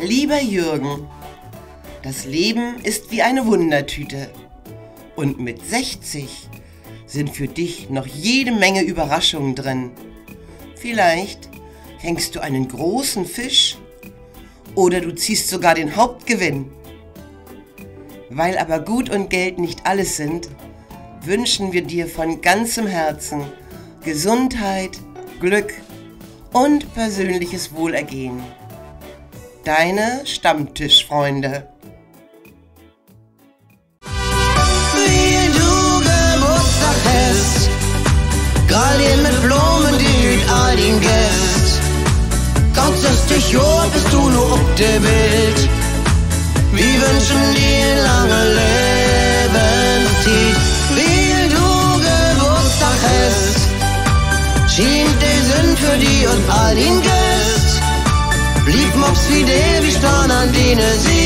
Lieber Jürgen, das Leben ist wie eine Wundertüte und mit 60 sind für dich noch jede Menge Überraschungen drin. Vielleicht fängst du einen großen Fisch oder du ziehst sogar den Hauptgewinn. Weil aber Gut und Geld nicht alles sind, wünschen wir dir von ganzem Herzen Gesundheit, Glück und persönliches Wohlergehen. Deine Stammtischfreunde. Wie du Geburtstag hast, Gralien mit Blumen, die all den Gäst. Ganz 60 Jahre bist du nur auf der Welt. Wir wünschen dir lange Lebenszeit. Wie du Geburtstag hast, schien die Sinn für die und all den Gäst. Blieb Mops wie der, wie Stern an denen sie